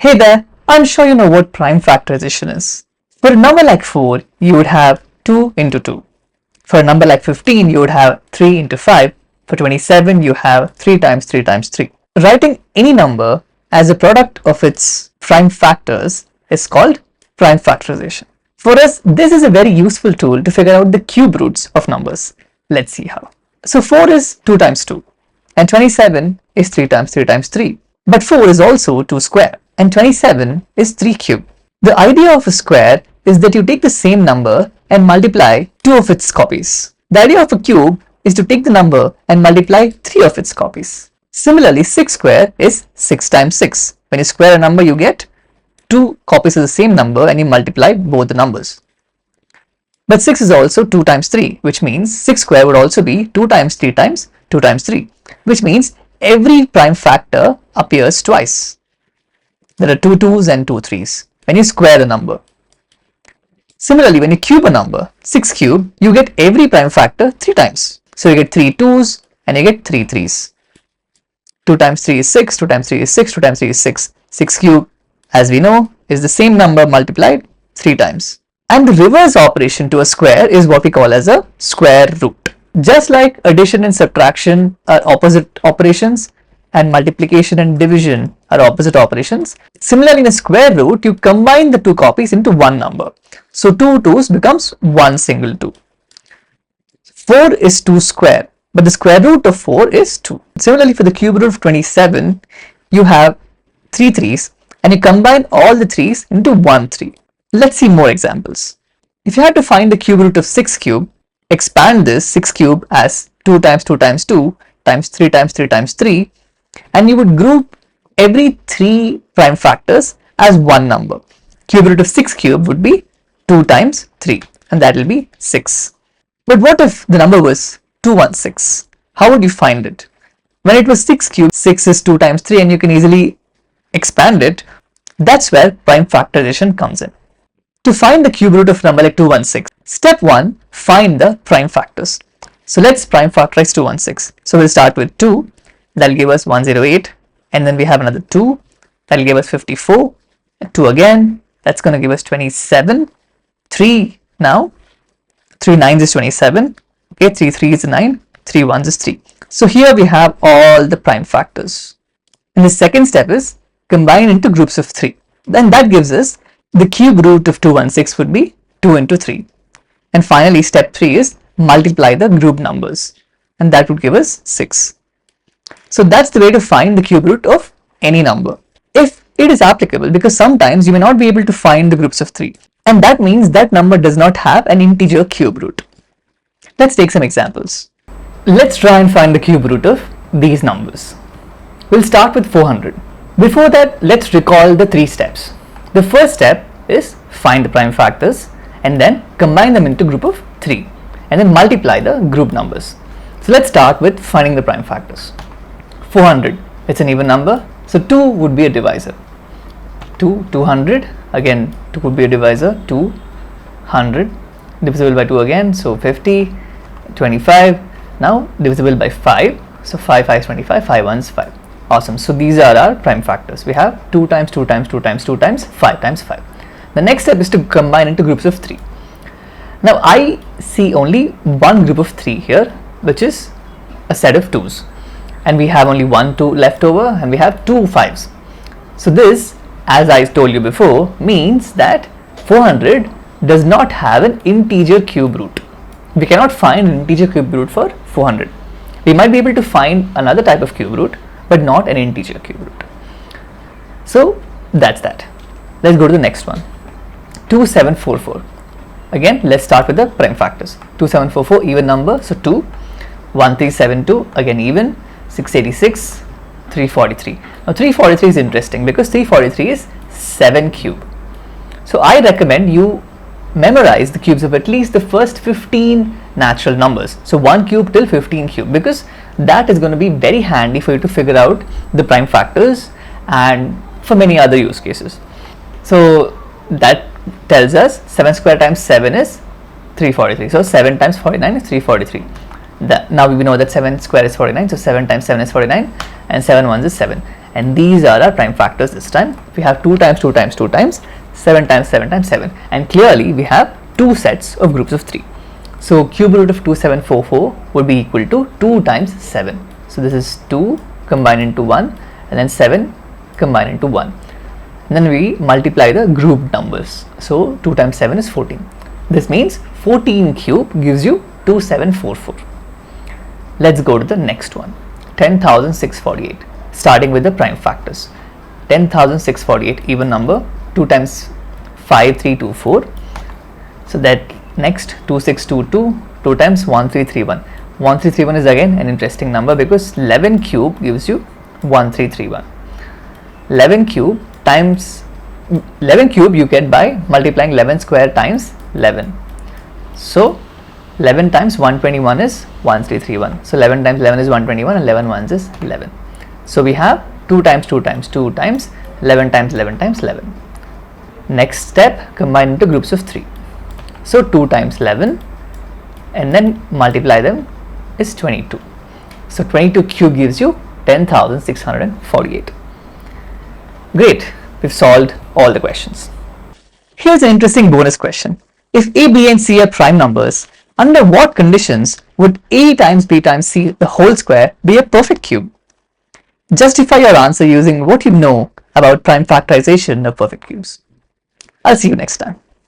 Hey there, I'm sure you know what prime factorization is. For a number like 4, you would have 2 into 2. For a number like 15, you would have 3 into 5. For 27, you have 3 times 3 times 3. Writing any number as a product of its prime factors is called prime factorization. For us, this is a very useful tool to figure out the cube roots of numbers. Let's see how. So 4 is 2 times 2 and 27 is 3 times 3 times 3. But 4 is also 2 square and 27 is 3 cube. The idea of a square is that you take the same number and multiply 2 of its copies. The idea of a cube is to take the number and multiply 3 of its copies. Similarly, 6 square is 6 times 6. When you square a number, you get 2 copies of the same number and you multiply both the numbers. But 6 is also 2 times 3, which means 6 square would also be 2 times 3 times 2 times 3, which means every prime factor appears twice. There are 2 2's and 2 3's when you square a number. Similarly, when you cube a number, 6 cube, you get every prime factor 3 times. So you get 3 2's and you get 3 3's. 2 times 3 is 6, 2 times 3 is 6, 2 times 3 is 6. 6 cube, as we know, is the same number multiplied 3 times. And the reverse operation to a square is what we call as a square root. Just like addition and subtraction are opposite operations and multiplication and division are opposite operations, similarly in a square root, you combine the 2 copies into one number. So 2 2's becomes one single 2. 4 is 2 square, but the square root of 4 is 2. Similarly, for the cube root of 27, you have 3 3's and you combine all the 3's into one 3. Let's see more examples. If you had to find the cube root of 6 cube, expand this 6 cube as 2 times 2 times 2 times 3 times 3 times 3, and you would group every 3 prime factors as one number. Cube root of 6 cube would be 2 times 3, and that will be 6. But what if the number was 216? How would you find it? When it was 6 cube, 6 is 2 times 3 and you can easily expand it. That's where prime factorization comes in. To find the cube root of number like 216, step 1, find the prime factors. So let's prime factorize 216. So we'll start with 2, that'll give us 108, and then we have another 2, that'll give us 54, and 2 again, that's going to give us 27, 3 now, 3 9s is 27, okay, 3 3 is 9, 3 1s is 3. So here we have all the prime factors. And the second step is combine into groups of 3. Then that gives us the cube root of 216 would be 2 into 3. And finally, step 3 is multiply the group numbers, and that would give us 6. So that's the way to find the cube root of any number, if it is applicable, because sometimes you may not be able to find the groups of 3, and that means that number does not have an integer cube root. Let's take some examples. Let's try and find the cube root of these numbers. We'll start with 400. Before that, let's recall the 3 steps. The first step is find the prime factors and then combine them into group of 3 and then multiply the group numbers. So let's start with finding the prime factors. 400, it's an even number, so 2 would be a divisor. 200, again 2 would be a divisor, 200, divisible by 2 again, so 50, 25, now divisible by 5, so 5 5 is 25, 5 1 is 5. Awesome. So these are our prime factors. We have 2 times 2 times 2 times 2 times 5 times 5. The next step is to combine into groups of 3. Now I see only one group of 3 here, which is a set of 2's, and we have only 1 2 left over and we have 2 5's. So this, as I told you before, means that 400 does not have an integer cube root. We cannot find an integer cube root for 400. We might be able to find another type of cube root, but not an integer cube root. So that's that. Let's go to the next one. 2744. Again, let's start with the prime factors. 2744, even number, so 2. 1372, again even. 686, 343. Now 343 is interesting because 343 is 7 cube. So I recommend you memorize the cubes of at least the first 15 natural numbers. So 1 cube till 15 cube, because that is going to be very handy for you to figure out the prime factors and for many other use cases. So that tells us 7 square times 7 is 343. So 7 times 49 is 343. Now we know that 7 square is 49, so 7 times 7 is 49 and 7 ones is 7. and these are our prime factors this time. We have 2 times 2 times 2 times, 7 times 7 times 7, and clearly we have two sets of groups of 3. So cube root of 2744 would be equal to 2 times 7. So this is 2 combined into 1, and then 7 combined into 1. And then we multiply the grouped numbers. So 2 times 7 is 14. This means 14 cube gives you 2744. Let's go to the next one. 10,648. Starting with the prime factors. 10,648 even number. 2 times 5324. So that next 2622. 2 times 1331. 1331 is again an interesting number because 11 cube gives you 1331. 11 cube times 11 cube you get by multiplying 11 square times 11. So 11 times 121 is 1331. So 11 times 11 is 121 and 11 ones is 11. So we have 2 times 2 times 2 times 11 times 11 times 11. Next step, combine into groups of 3. So 2 times 11 and then multiply them is 22. So 22 cube gives you 10,648. Great, we've solved all the questions. Here's an interesting bonus question. If A, B and C are prime numbers, under what conditions would A times B times C the whole square be a perfect cube? Justify your answer using what you know about prime factorization of perfect cubes. I'll see you next time.